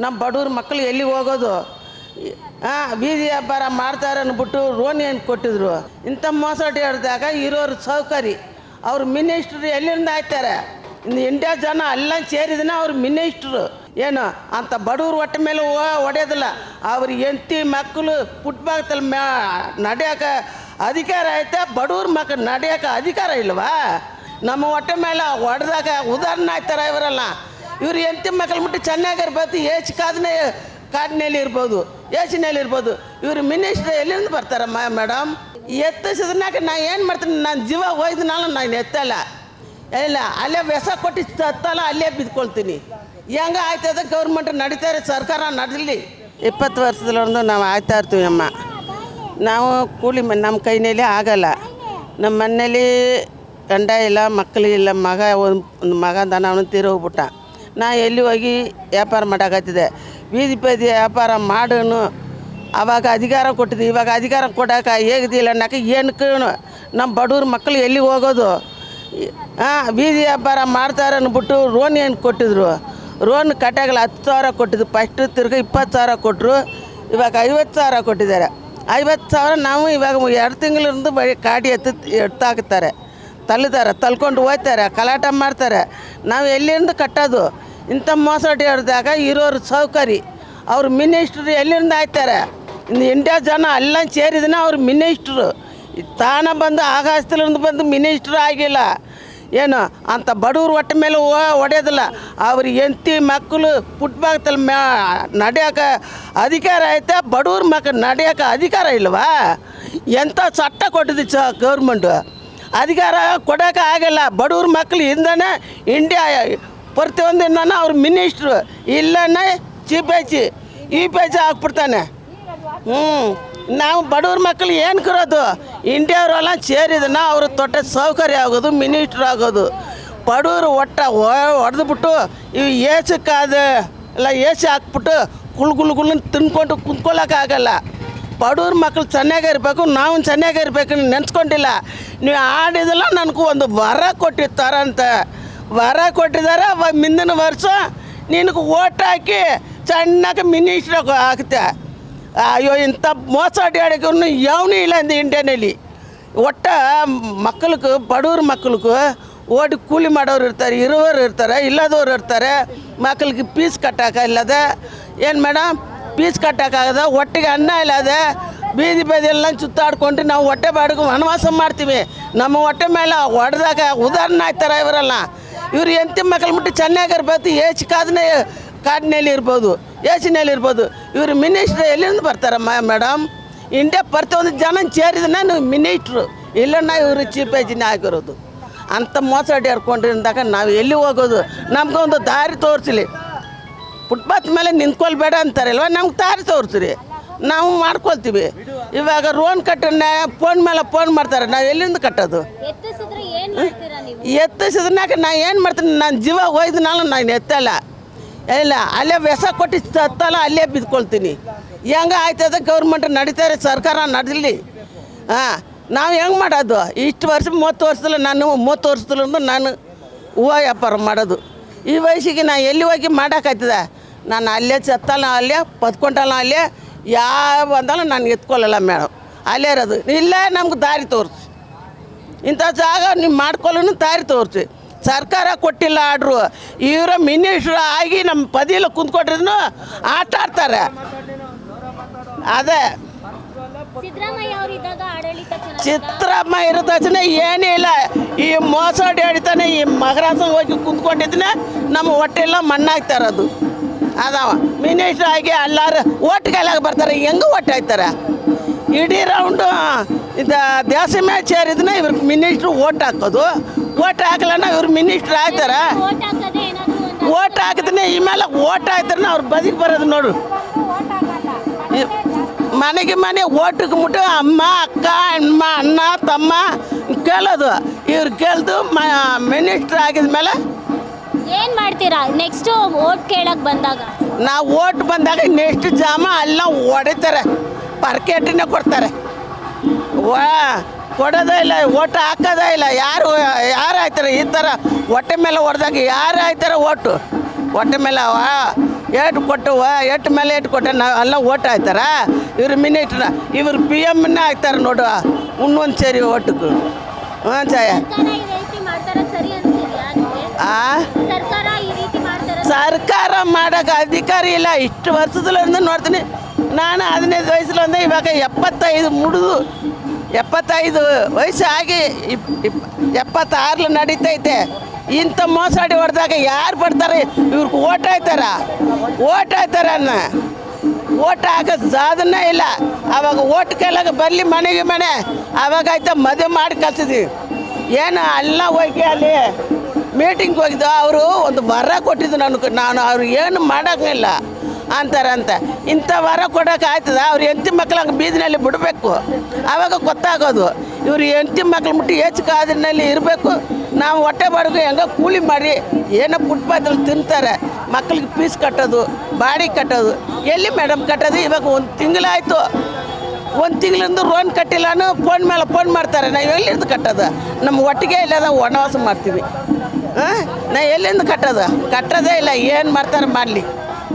ನಮ್ಮ ಬಡವ್ರ ಮಕ್ಕಳು ಎಲ್ಲಿಗೆ ಹೋಗೋದು? ಬೀದಿ ವ್ಯಾಪಾರ ಮಾಡ್ತಾರೆ ಅಂದ್ಬಿಟ್ಟು ರೋನ್ ಏನು ಕೊಟ್ಟಿದ್ರು. ಇಂಥ ಮೋಸಡಿ ಹಿಡ್ದಾಗ ಇರೋರು ಸೌಕರ್ಯ ಅವ್ರು ಮಿನಿಸ್ಟ್ರು ಎಲ್ಲಿಂದ ಆಯ್ತಾರೆ? ಇನ್ನು ಇಂಡಿಯಾ ಜನ ಎಲ್ಲ ಸೇರಿದನ ಅವ್ರು ಮಿನಿಸ್ಟ್ರು ಏನು ಅಂಥ ಬಡವ್ರ ಹೊಟ್ಟೆ ಮೇಲೆ ಹೊಡೆಯೋದಿಲ್ಲ. ಅವ್ರ ಹೆಂಡತಿ ಮಕ್ಕಳು ಫುಟ್ಪಾತಲ್ಲಿ ನಡೆಯೋಕೆ ಅಧಿಕಾರ ಐತೆ, ಬಡವ್ರ ಮಕ್ಕಳು ನಡೆಯೋಕೆ ಅಧಿಕಾರ ಇಲ್ವಾ? ನಮ್ಮ ಹೊಟ್ಟೆ ಮೇಲೆ ಹೊಡೆದಾಗ ಉದಾಹರಣೆ ಆಯ್ತಾರೆ ಇವರೆಲ್ಲ. ಇವ್ರು ಹೆಂಡತಿ ಮಕ್ಕಳು ಮುಟ್ಟು ಚೆನ್ನಾಗಿರ್ಬೋದು, ಏಚ್ ಕಾಡಿನಲ್ಲಿ ಇರ್ಬೋದು, ಏಚಿನಲ್ಲಿ ಇರ್ಬೋದು. ಇವರು ಮಿನಿಸ್ಟ್ರ್ ಎಲ್ಲಿಂದ ಬರ್ತಾರಮ್ಮ ಮೇಡಮ್? ಎತ್ತಿಸಿದ್ನಾಕ ನಾನು ಏನು ಮಾಡ್ತೀನಿ? ನಾನು ಜೀವ ಹೋಯ್ದನಾಲ ನಾನು ಎತ್ತಲ್ಲ, ಇಲ್ಲ ಅಲ್ಲೇ ವಿಷ ಕೊಟ್ಟು ತತ್ತಲ್ಲ ಅಲ್ಲೇ ಬಿದ್ಕೊಳ್ತೀನಿ. ಹೆಂಗೆ ಆಯ್ತದ? ಗೌರ್ಮೆಂಟ್ ನಡೀತಾರೆ, ಸರ್ಕಾರ ನಡೆಸಲಿ. 20 ವರ್ಷದಲ್ಲೊಂದು ನಾವು ಆಯ್ತಾ ಇರ್ತೀವಿ ಅಮ್ಮ. ನಾವು ಕೂಲಿ ನಮ್ಮ ಕೈನಲ್ಲಿ ಆಗಲ್ಲ. ನಮ್ಮ ಮನೇಲಿ ಗಂಡ ಇಲ್ಲ, ಮಕ್ಕಳು ಇಲ್ಲ, ಒಂದು ಮಗ ಅವನು ತೀರೋಗ್ಬಿಟ್ಟ. ನಾ ಎಲ್ಲಿ ಹೋಗಿ ವ್ಯಾಪಾರ ಮಾಡೋಕತ್ತಿದೆ. ಬೀದಿ ವ್ಯಾಪಾರ ಮಾಡೋನು ಆವಾಗ ಅಧಿಕಾರ ಕೊಟ್ಟಿದ್ದೆ. ಇವಾಗ ಅಧಿಕಾರ ಕೊಡೋಕೆ ಹೇಗದಿಲ್ಲ ಅನ್ನೋಕೆ ಏನಕ್ಕೆ ನಮ್ಮ ಬಡವ್ರ ಮಕ್ಕಳು ಎಲ್ಲಿಗೆ ಹೋಗೋದು? ಬೀದಿ ವ್ಯಾಪಾರ ಮಾಡ್ತಾರೆ ಅಂದ್ಬಿಟ್ಟು ರೋನ್ ಏನು ಕೊಟ್ಟಿದ್ರು. ರೋನ್ ಕಟ್ಟಾಗಲ್ಲ 10,000 ಕೊಟ್ಟಿದ್ದು. ಫಸ್ಟ್ ತಿರ್ಗಿ 20,000 ಕೊಟ್ಟರು. ಇವಾಗ 50,000 ಕೊಟ್ಟಿದ್ದಾರೆ. 50,000 ನಾವು ಇವಾಗ 2 ತಿಂಗಳಿಂದ ಕಾಡಿ ಎತ್ತಾಕ್ತಾರೆ, ತಲ್ಕೊಂಡು ಹೋಗ್ತಾರೆ, ಕಲಾಟ ಮಾಡ್ತಾರೆ. ನಾವು ಎಲ್ಲಿಂದ ಕಟ್ಟೋದು? ಇಂಥ ಮೋಸಡಿ ಹಿಡ್ದಾಗ ಇರೋರು ಸೌಕರ್ಯ ಅವ್ರು ಮಿನಿಸ್ಟ್ರು ಎಲ್ಲಿಂದ ಆಯ್ತಾರೆ? ಇನ್ನು ಇಂಡಿಯಾ ಜನ ಎಲ್ಲ ಸೇರಿದನ ಅವ್ರು ಮಿನಿಸ್ಟ್ರು. ತಾನ ಬಂದು ಆಕಾಶದಿಂದ ಬಂದು ಮಿನಿಸ್ಟ್ರು ಆಗಿಲ್ಲ. ಏನು ಅಂಥ ಬಡವ್ರ ಹೊಟ್ಟೆ ಮೇಲೆ ಹೊಡೆಯೋದಿಲ್ಲ. ಅವ್ರ ಹೆಂಡತಿ ಮಕ್ಕಳು ಫುಟ್ಪಾತಲ್ಲಿ ನಡೆಯೋಕೆ ಅಧಿಕಾರ ಐತೆ, ಬಡವ್ರ ಮಕ್ಕಳು ನಡೆಯೋಕೆ ಅಧಿಕಾರ ಇಲ್ವಾ? ಎಂಥ ಚಟ್ಟ ಕೊಟ್ಟಿದ್ದು ಗೌರ್ಮೆಂಟು. ಅಧಿಕಾರ ಕೊಡೋಕೆ ಆಗಲ್ಲ. ಬಡವ್ರ ಮಕ್ಕಳು ಇಂದನೇ ಇಂಡಿಯಾ ಪ್ರತಿಯೊಂದಿನ ಅವ್ರು ಮಿನಿಸ್ಟ್ರು ಇಲ್ಲನೇ ಈ ಪೈಸೆ ಹಾಕ್ಬಿಡ್ತಾನೆ. ನಾವು ಬಡವ್ರ ಮಕ್ಕಳು ಏನು ಕರೋದು? ಇಂಡಿಯಾವರೆಲ್ಲ ಸೇರಿದನ ಅವರು ತೊಟ್ಟೆ ಸೌಕರ್ಯ ಆಗೋದು, ಮಿನಿಸ್ಟ್ರ್ ಆಗೋದು. ಬಡವರು ಹೊಡೆದ್ಬಿಟ್ಟು ಇವು ಏಸಕ್ಕಾದ ಎಲ್ಲ ಏಸಿ ಹಾಕ್ಬಿಟ್ಟು ಗುಳ್ಗುಳ್ಗುಳ್ನ ತಿನ್ಕೊಂಡು ಕುಂತ್ಕೊಳ್ಳೋಕ್ಕಾಗಲ್ಲ. ಬಡವ್ರ ಮಕ್ಕಳು ಚೆನ್ನಾಗಿರ್ಬೇಕು, ನಾವು ಚೆನ್ನಾಗಿರ್ಬೇಕು ನೆನೆಸ್ಕೊಂಡಿಲ್ಲ. ನೀವು ಆಡಿದಲ್ಲ ನನಗೂ ಒಂದು ವರ ಕೊಟ್ಟಿರ್ತಾರಂತ. ವರ ಕೊಟ್ಟಿದ್ದಾರೆ. ಮುಂದಿನ ವರ್ಷ ನಿನಗೆ ಓಟ್ ಹಾಕಿ ಚೆನ್ನಾಗಿ ಮಿನಿಸ್ಟ್ರ್ ಆಗುತ್ತೆ. ಅಯ್ಯೋ ಇಂಥ ಮೋಸಡಿ ಆಡೋಕ್ಕೂ ಯಾವನೂ ಇಲ್ಲ ಅಂದ ಇಂಡಿಯಾನಲ್ಲಿ. ಮಕ್ಕಳಿಗೆ ಬಡವ್ರ ಮಕ್ಕಳಿಗೂ ಓಡಿ ಕೂಲಿ ಮಾಡೋರು ಇರ್ತಾರೆ, ಇರುವವರು ಇರ್ತಾರೆ, ಇಲ್ಲದವ್ರು ಇರ್ತಾರೆ. ಮಕ್ಕಳಿಗೆ ಫೀಸ್ ಕಟ್ಟೋಕೆ ಇಲ್ಲದ ಏನು ಮೇಡಮ್? ಫೀಸ್ ಕಟ್ಟೋಕ್ಕಾಗದ, ಒಟ್ಟಿಗೆ ಅನ್ನ ಇಲ್ಲದ ಬೀದಿ ಎಲ್ಲ ಸುತ್ತಾಡ್ಕೊಂಡು ನಾವು ಹೊಟ್ಟೆ ಬಾಡಿಗೆ ವನವಾಸ ಮಾಡ್ತೀವಿ. ನಮ್ಮ ಹೊಟ್ಟೆ ಮೇಲೆ ಹೊಡೆದಾಗ ಉದಾಹರಣೆ ಆಯ್ತಾರೆ ಇವರೆಲ್ಲ. ಇವ್ರು ಹೆಂಡತಿ ಮಕ್ಕಳು ಮುಟ್ಟು ಚೆನ್ನಾಗಿರ್ಬೋದು, ಏಚ್ ಕಾಡಿನಲ್ಲಿ ಇರ್ಬೋದು, ಏಚಿನಲ್ಲಿ ಇರ್ಬೋದು. ಇವರು ಮಿನಿಸ್ಟ್ರು ಎಲ್ಲಿಂದ ಬರ್ತಾರಮ್ಮ ಮೇಡಮ್? ಇಂಡಿಯಾ ಪ್ರತಿಯೊಂದು ಜನ ಸೇರಿದನ ನೀವು ಮಿನಿಸ್ಟ್ರು ಇಲ್ಲನ್ನ ಇವರು ಚೀಫ್ ಏಜಿನೇ ಆಗಿರೋದು. ಅಂಥ ಮೋಸಡಿ ಹರ್ಕೊಂಡಿದ್ದಾಗ ನಾವು ಎಲ್ಲಿ ಹೋಗೋದು? ನಮ್ಗೊಂದು ದಾರಿ ತೋರಿಸಲಿ. ಫುಟ್ಪಾತ್ ಮೇಲೆ ನಿಂತ್ಕೊಳ್ಬೇಡ ಅಂತಾರಲ್ವ, ನಮ್ಗೆ ದಾರಿ ತೋರಿಸ್ರಿ, ನಾವು ಮಾಡ್ಕೊಳ್ತೀವಿ. ಇವಾಗ ರೋನ್ ಕಟ್ಟನ್ನ ಫೋನ್ ಮೇಲೆ ಫೋನ್ ಮಾಡ್ತಾರೆ, ನಾವು ಎಲ್ಲಿಂದ ಕಟ್ಟೋದು? ಎತ್ತಿಸಿದ್ನಾಕ ನಾನು ಏನು ಮಾಡ್ತೀನಿ? ನಾನು ಜೀವ ಹೋಯ್ದನಾಲ ನಾನು ಎತ್ತಲ್ಲ, ಇಲ್ಲ ಅಲ್ಲೇ ವಿಷ ಕೊಟ್ಟು ತತ್ತಲ್ಲ ಅಲ್ಲೇ ಬಿದ್ಕೊಳ್ತೀನಿ. ಹೆಂಗೆ ಆಯ್ತದ? ಗೌರ್ಮೆಂಟ್ ನಡೀತಾರೆ, ಸರ್ಕಾರ ನಡೆಸಲಿ. ನಾವು ಹೆಂಗೆ ಮಾಡೋದು? ಇಷ್ಟು ವರ್ಷ 30 ವರ್ಷದಲ್ಲಿ ನಾನು 30 ವರ್ಷದಿಂದ ನಾನು ಹೂವು ವ್ಯಾಪಾರ ಮಾಡೋದು. ಈ ವಯಸ್ಸಿಗೆ ನಾನು ಎಲ್ಲಿ ಹೋಗಿ ಮಾಡೋಕ್ಕಾಯ್ತದೆ? ನಾನು ಅಲ್ಲೇ ಸತ್ತಲ್ಲ, ಅಲ್ಲೇ ಬದ್ಕೊಂಡಲ್ಲ, ಅಲ್ಲೇ ಯಾವ ಅಂದಲ್ಲ ನಾನು ಎತ್ಕೊಳ್ಳಲ್ಲ ಮೇಡಮ್. ಅಲ್ಲೇ ಇರೋದು. ಇಲ್ಲೇ ನಮ್ಗೆ ದಾರಿ ತೋರಿಸಿ, ಇಂಥ ಜಾಗ ನೀವು ಮಾಡ್ಕೊಳ್ಳೂ ದಾರಿ ತೋರಿಸಿ. ಸರ್ಕಾರ ಕೊಟ್ಟಿಲ್ಲ ಆರ್ಡ್ರು. ಇವರ ಮಿನಿಸ್ಟ್ರು ಆಗಿ ನಮ್ಮ ಪದಿಯಲ್ಲಿ ಕುಂತ್ಕೊಟ್ರಿದ್ನು ಆಟ ಆಡ್ತಾರೆ. ಅದೇ ಸಿದ್ದರಾಮಯ್ಯ ಇರೋ ತಕ್ಷಣ ಏನೂ ಇಲ್ಲ. ಈ ಮೋಸಡಿ ಹೇಳ್ತಾನೆ, ಈ ಮಗರಾಸ ಹೋಗಿ ಕುಂತ್ಕೊಂಡಿದ್ದನೆ ನಮ್ಮ ಹೊಟ್ಟೆಲ್ಲ ಮಣ್ಣಾಗ್ತಾ ಇರೋದು. ಅದಾವ ಮಿನಿಸ್ಟ್ರ್ ಆಗಿ ಎಲ್ಲರೂ ಓಟ್ಗೆಲ್ಲಾಗ ಬರ್ತಾರೆ. ಹೆಂಗೆ ಓಟ್ ಹಾಕ್ತಾರೆ? ಇಡೀ ರೌಂಡು ಇದು ದೇಶ ಮ್ಯಾಚ್ ಸೇರಿದ್ರೆ ಇವ್ರಿಗೆ ಮಿನಿಸ್ಟ್ರು ಓಟ್ ಹಾಕೋದು. ಓಟ್ ಹಾಕಲನ್ನ ಇವ್ರು ಮಿನಿಸ್ಟ್ರ್ ಆಗ್ತಾರೆ. ಓಟ್ ಹಾಕಿದ್ರೆ ಈ ಮೇಲೆ ಓಟ್ ಹಾಕ್ತಾರೆ ಅವ್ರು ಬದಿಗೆ ಬರೋದು ನೋಡು. ಮನೆಗೆ ಮನೆ ಓಟಿಗೆ ಮುಟ್ಟು ಅಮ್ಮ, ಅಕ್ಕ, ಅಣ್ಣ, ತಮ್ಮ ಕೇಳೋದು. ಇವ್ರು ಕೇಳ್ದು ಮಿನಿಸ್ಟ್ರ್ ಆಗಿದ್ಮೇಲೆ ಏನು ಮಾಡ್ತೀರಾ ನೆಕ್ಸ್ಟು? ಓಟ್ ಕೇಳಕ್ಕೆ ಬಂದಾಗ ನಾವು ಓಟ್ ಬಂದಾಗ ನೆಕ್ಸ್ಟ್ ಜಾಮ ಎಲ್ಲ ಹೊಡಿತಾರೆ, ಪರ್ಕೆಟನ್ನೇ ಕೊಡ್ತಾರೆ. ಕೊಡೋದೇ ಇಲ್ಲ, ಓಟ್ ಹಾಕೋದೇ ಇಲ್ಲ. ಯಾರು ಆಯ್ತಾರೆ ಈ ಥರ ಹೊಟ್ಟೆ ಮೇಲೆ ಹೊಡೆದಾಗ? ಯಾರು ಆಯ್ತಾರೆ ಓಟು? ಹೊಟ್ಟೆ ಮೇಲೆ ಏಟು ಕೊಟ್ಟವ ಏಟು ಮೇಲೆ ಏಟು ಕೊಟ್ಟ ನಾವು ಎಲ್ಲ ಓಟ್ ಹಾಯ್ತಾರ ಇವ್ರು ಮಿನಿಟ್ರ ಇವ್ರು ಪಿ ಎಮ್ನ ಹಾಕ್ತಾರೆ ನೋಡು ಇನ್ನೊಂದು ಸೇರಿ ಓಟಕ್ಕೆ ಹಾಂ ಚಾಯ ಸರ್ಕಾರ ಈ ರೀತಿ ಮಾಡ್ತಾರ ಸರಿ ಅನ್ಸ್ತಿದ್ಯಾ ನಿಮ್ಗೆ? ಸರ್ಕಾರ ಈ ರೀತಿ ಮಾಡ್ತಾರ ಸರ್ಕಾರ ಮಾಡೋಕೆ ಅಧಿಕಾರಿ ಇಲ್ಲ ಇಷ್ಟು ವರ್ಷದಿಂದ ನೋಡ್ತೀನಿ ನಾನು 15 ವಯಸ್ಸಲ್ಲಿ ಇವಾಗ 75 ಮುಡಿದು 75 ವಯಸ್ಸು ಆಗಿ 76 ನಡೀತೈತೆ ಇಂಥ ಮೋಸಾಡಿ ಹೊಡೆದಾಗ ಯಾರು ಬರ್ತಾರೆ ಇವ್ರಿಗೆ ಓಟ್ ಹಾಯ್ತಾರ ಅನ್ನ ಓಟ್ ಹಾಕೋದು ಸಾಧನೆ ಇಲ್ಲ ಆವಾಗ ಓಟ್ ಕೇಳಾಗ ಬರಲಿ ಮನೆಗೆ ಮನೆ ಆವಾಗ ಆಯ್ತಾ ಮದುವೆ ಮಾಡಿ ಕಳ್ಸಿದ್ವಿ ಏನು ಎಲ್ಲ ಹೋಗಿ ಅಲ್ಲಿ ಮೀಟಿಂಗ್ ಹೋಗಿದ್ದು ಅವರು ಒಂದು ವರ ಕೊಟ್ಟಿದ್ದು ನಾನು ಅವ್ರು ಏನು ಮಾಡೋಂಗಿಲ್ಲ ಅಂತಾರಂತ ಇಂಥ ವರ ಕೊಡೋಕೆ ಆಯ್ತದ ಅವ್ರು ಹೆಂಡತಿ ಮಕ್ಳಂಗೆ ಬೀದಿನಲ್ಲಿ ಬಿಡಬೇಕು ಆವಾಗ ಗೊತ್ತಾಗೋದು ಇವ್ರು ಹೆಂಡತಿ ಮಕ್ಳು ಮುಟ್ಟಿ ಹೆಚ್ಚು ಕಾದಿನಲ್ಲಿ ಇರಬೇಕು ನಾವು ಹೊಟ್ಟೆ ಬಾಡಿಗೆ ಹೆಂಗೋ ಕೂಲಿ ಮಾಡಿ ಏನೋ ಫುಟ್ಪಾತಲ್ಲಿ ತಿಂತಾರೆ ಮಕ್ಳಿಗೆ ಫೀಸ್ ಕಟ್ಟೋದು ಬಾಡಿಗೆ ಕಟ್ಟೋದು ಎಲ್ಲಿ ಮೇಡಮ್ ಕಟ್ಟೋದು ಇವಾಗ ಒಂದು ತಿಂಗಳಾಯಿತು ಒಂದು ತಿಂಗಳಿಂದ ರೋನ್ ಕಟ್ಟಿಲ್ಲನು ಫೋನ್ ಮೇಲೆ ಫೋನ್ ಮಾಡ್ತಾರೆ ನಾವು ಎಲ್ಲಿಂದ ಕಟ್ಟೋದು ನಮ್ಮ ಒಟ್ಟಿಗೆ ಇಲ್ಲದ ವನವಾಸ ಮಾಡ್ತೀವಿ ಹಾಂ ನಾವು ಎಲ್ಲಿಂದ ಕಟ್ಟೋದೇ ಇಲ್ಲ ಏನು ಮಾಡ್ತಾರೆ ಮಾಡಲಿ